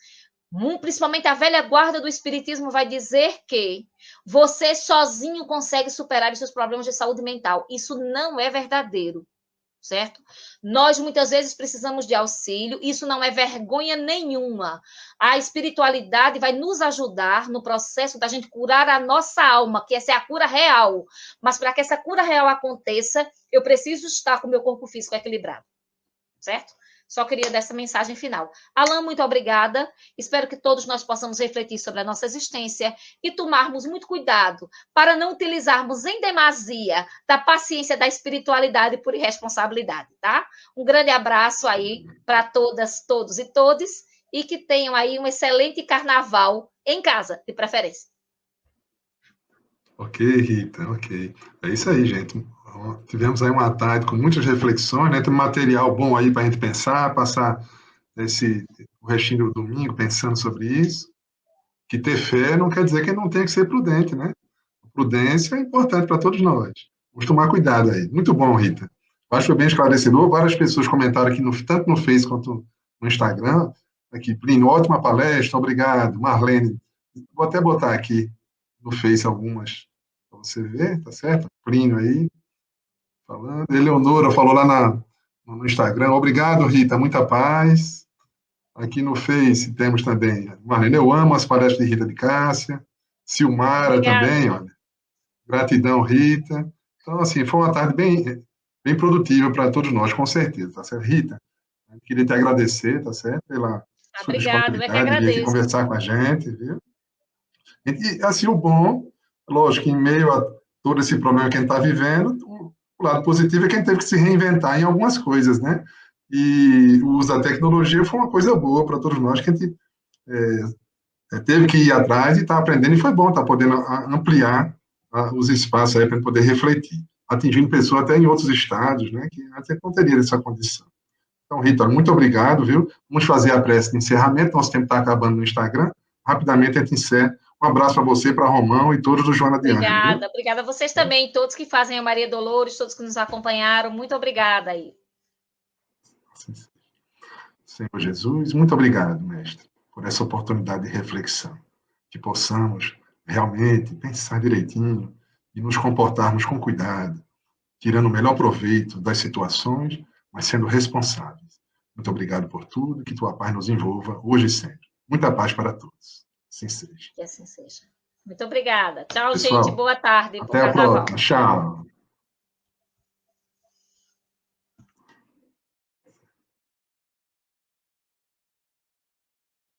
Principalmente a velha guarda do espiritismo vai dizer que você sozinho consegue superar os seus problemas de saúde mental. Isso não é verdadeiro, certo? Nós muitas vezes precisamos de auxílio, isso não é vergonha nenhuma. A espiritualidade vai nos ajudar no processo da gente curar a nossa alma, que essa é a cura real. Mas para que essa cura real aconteça, eu preciso estar com o meu corpo físico equilibrado, certo? Só queria dar essa mensagem final. Alain, muito obrigada. Espero que todos nós possamos refletir sobre a nossa existência e tomarmos muito cuidado para não utilizarmos em demasia da paciência da espiritualidade por irresponsabilidade, tá? Um grande abraço aí para todas, todos e todes e que tenham aí um excelente carnaval em casa, de preferência. Ok, Rita, ok. É isso aí, gente. Tivemos aí uma tarde com muitas reflexões, né? Tem um material bom aí para a gente pensar, passar o restinho do domingo pensando sobre isso. Que ter fé não quer dizer que não tem que ser prudente, né? Prudência é importante para todos nós. Vamos tomar cuidado aí. Muito bom, Rita. Acho que foi bem esclarecedor. Várias pessoas comentaram aqui, tanto no Face quanto no Instagram. Aqui, Plínio, ótima palestra, obrigado. Marlene, vou até botar aqui no Face algumas para você ver, tá certo? Plínio aí, falando. Eleonora falou lá no Instagram. Obrigado, Rita, muita paz. Aqui no Face temos também, Marlene, eu amo as palestras de Rita de Cássia. Silmara Obrigada. também, olha. Gratidão, Rita. Então, assim, foi uma tarde bem produtiva para todos nós, com certeza, tá certo? Rita, eu queria te agradecer, tá certo? Pela sua Obrigada, eu é que disponibilidade de vir aqui agradeço. conversar com a gente, viu? E, assim, o bom, lógico, em meio a todo esse problema que a gente está vivendo, o lado positivo é que a gente teve que se reinventar em algumas coisas, né? E o uso da tecnologia foi uma coisa boa para todos nós, que a gente teve que ir atrás e está aprendendo, e foi bom estar podendo ampliar os espaços aí para poder refletir, atingindo pessoas até em outros estados, né, que até não teria essa condição. Então, Rita, muito obrigado, viu? Vamos fazer a prece de encerramento, nosso tempo está acabando no Instagram, rapidamente a gente encerra. Um abraço para você, para Romão e todos do Joana de Ângeles, viu? Obrigada a vocês também, todos que fazem a Maria Dolores, todos que nos acompanharam, muito obrigada aí. Senhor Jesus, muito obrigado, mestre, por essa oportunidade de reflexão, que possamos realmente pensar direitinho e nos comportarmos com cuidado, tirando o melhor proveito das situações, mas sendo responsáveis. Muito obrigado por tudo, que tua paz nos envolva hoje e sempre. Muita paz para todos. Assim seja. Que assim seja. Muito obrigada. Tchau, gente. Pessoal, Boa tarde. Bom até a carnaval. próxima. Tchau.